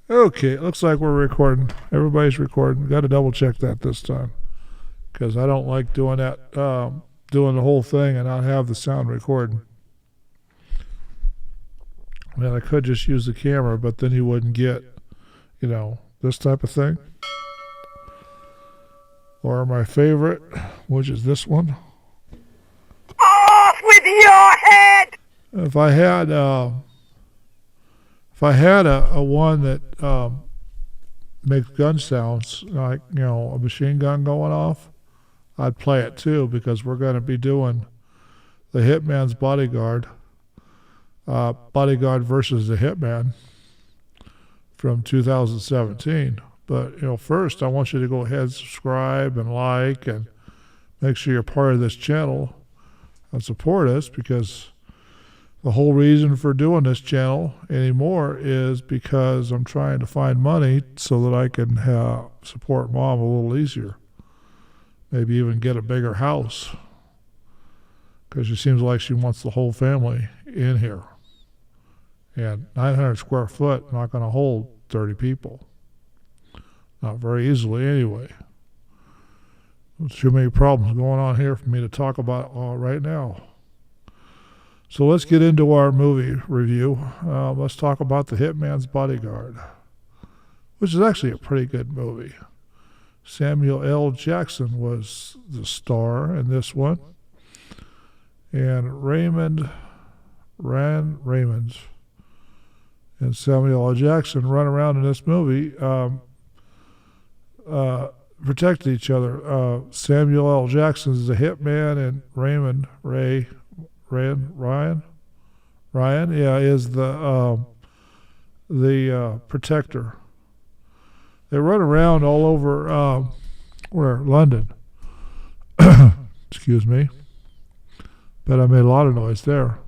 Okay, it looks like we're recording. Everybody's recording. Got to double check that this time because I don't like doing that, doing the whole thing and not have the sound recording. Man, I could just use the camera, but then you wouldn't get, this type of thing. Or my favorite, which is this one. Off with your head! If I had, a one that makes gun sounds, like a machine gun going off, I'd play it too because we're going to be doing the Hitman's Bodyguard, Bodyguard versus the Hitman from 2017. But first I want you to go ahead and subscribe and like and make sure you're part of this channel and support us because the whole reason for doing this channel anymore is because I'm trying to find money so that I can support Mom a little easier. Maybe even get a bigger house because she seems like she wants the whole family in here. And 900 square foot, not going to hold 30 people. Not very easily anyway. There's too many problems going on here for me to talk about right now. So let's get into our movie review. Let's talk about The Hitman's Bodyguard, which is actually a pretty good movie. Samuel L. Jackson was the star in this one. And Raymond and Samuel L. Jackson run around in this movie protected each other. Samuel L. Jackson is the hitman, and Ryan, is the protector. They run around all over London. Excuse me. But I made a lot of noise there.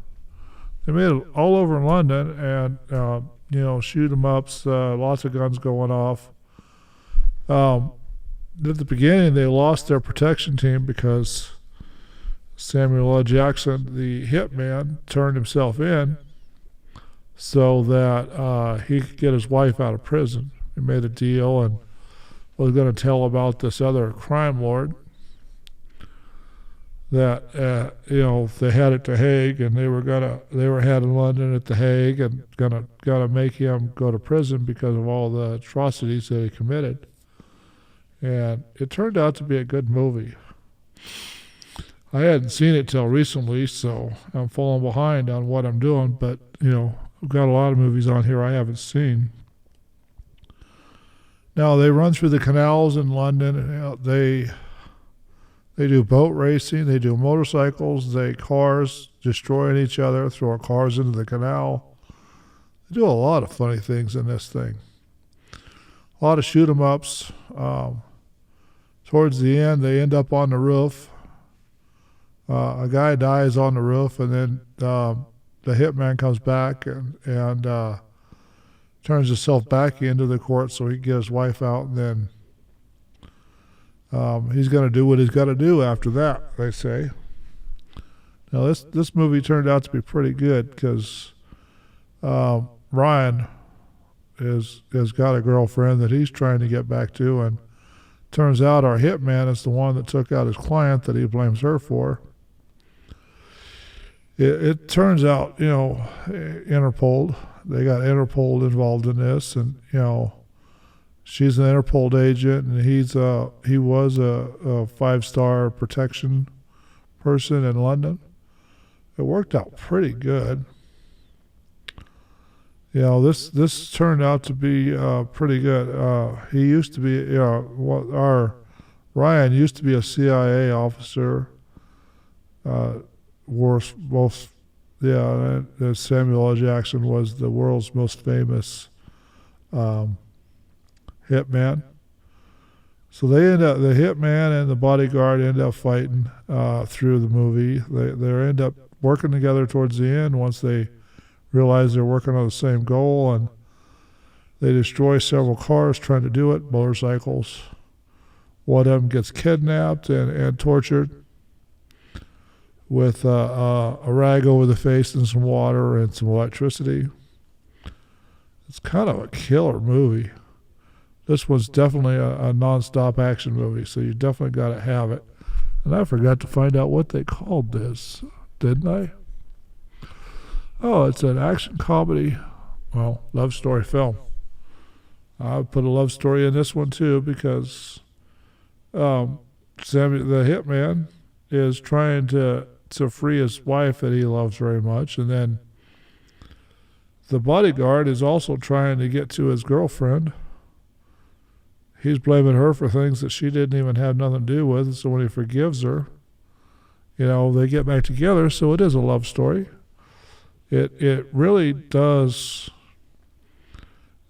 They made it all over London, and shoot 'em ups, lots of guns going off. At the beginning, they lost their protection team because Samuel L. Jackson, the hitman, turned himself in so that he could get his wife out of prison. He made a deal and was going to tell about this other crime lord that they had at The Hague, and they were had in London at The Hague, and gonna make him go to prison because of all the atrocities that he committed. And it turned out to be a good movie. I hadn't seen it till recently, so I'm falling behind on what I'm doing, but I've got a lot of movies on here I haven't seen. Now they run through the canals in London, and they do boat racing, they do motorcycles, cars destroying each other, throwing cars into the canal. They do a lot of funny things in this thing. A lot of shoot 'em ups. Towards the end, they end up on the roof. A guy dies on the roof, and then the hitman comes back and turns himself back into the court so he can get his wife out, and then he's going to do what he's got to do after that, they say. Now, this movie turned out to be pretty good because Ryan has got a girlfriend that he's trying to get back to, and turns out our hitman is the one that took out his client that he blames her for. It turns out, Interpol, they got Interpol involved in this, and, she's an Interpol agent, and he was a 5-star protection person in London. It worked out pretty good. This turned out to be pretty good. He used to be, our Ryan used to be a CIA officer. Samuel L. Jackson was the world's most famous hitman. So the hitman and the bodyguard end up fighting through the movie. They end up working together towards the end once they realize they're working on the same goal, and they destroy several cars trying to do it, motorcycles. One of them gets kidnapped and tortured with a rag over the face and some water and some electricity. It's kind of a killer movie. This one's definitely a non-stop action movie, so you definitely got to have it. And I forgot to find out what they called this, didn't I? Oh, it's an action comedy, well, love story film. I would put a love story in this one too because Samuel the Hitman is trying to free his wife that he loves very much, and then the bodyguard is also trying to get to his girlfriend. He's blaming her for things that she didn't even have nothing to do with, so when he forgives her, they get back together, so it is a love story. It really does,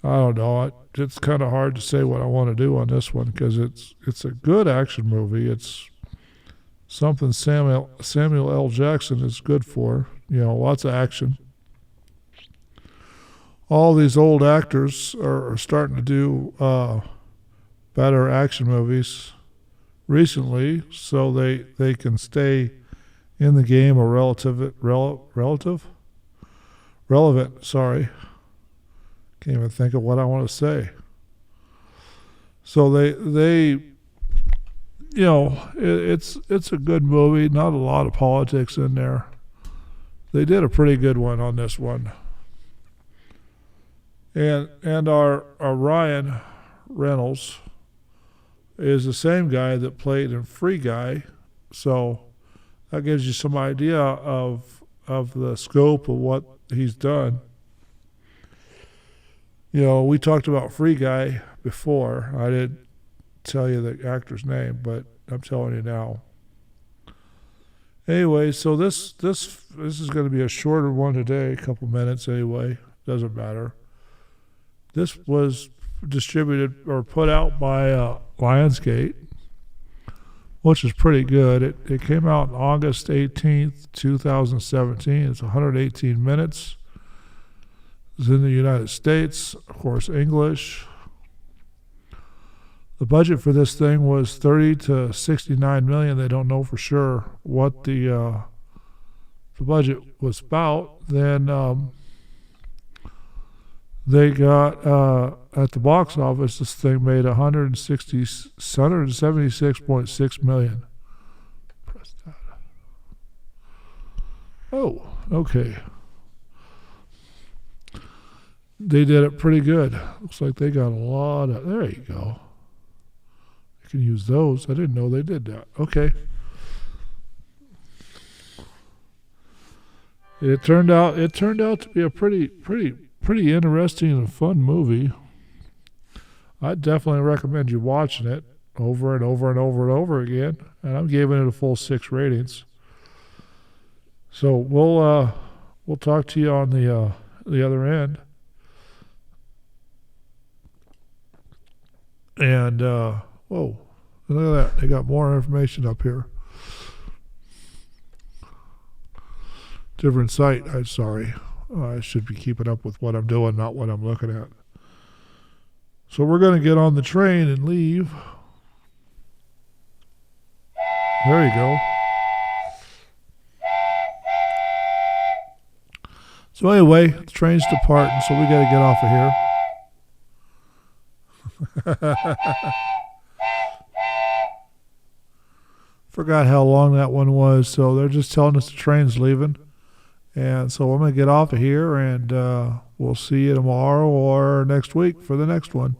I don't know, it's kind of hard to say what I want to do on this one because it's a good action movie. It's something Samuel L. Jackson is good for, lots of action. All these old actors are starting to do better action movies recently, so they can stay in the game or relevant. Sorry, can't even think of what I want to say. So they it's a good movie. Not a lot of politics in there. They did a pretty good one on this one. And our Ryan Reynolds is the same guy that played in Free Guy, so that gives you some idea of the scope of what he's done. We talked about Free Guy before. I didn't tell you the actor's name, but I'm telling you now. Anyway, so this is going to be a shorter one today, a couple minutes anyway. Doesn't matter. This was distributed or put out by Lionsgate, which is pretty good. It came out on August 18th, 2017. It's 118 minutes. It's in the United States, of course, English. The budget for this thing was 30 to 69 million. They don't know for sure what the budget was about. Then they got at the box office, this thing made 176.6 million. Press that. Oh, okay. They did it pretty good. Looks like they got a lot of. There you go. You can use those. I didn't know they did that. Okay. It turned out to be a pretty interesting and fun movie. I definitely recommend you watching it over and over and over and over again. And I'm giving it a full 6 ratings. So we'll talk to you on the other end. And whoa, look at that! They got more information up here. Different site. I'm sorry. I should be keeping up with what I'm doing, not what I'm looking at. So we're going to get on the train and leave. There you go. So anyway, the train's departing, so we got to get off of here. Forgot how long that one was, so they're just telling us the train's leaving. And so I'm going to get off of here, and we'll see you tomorrow or next week for the next one.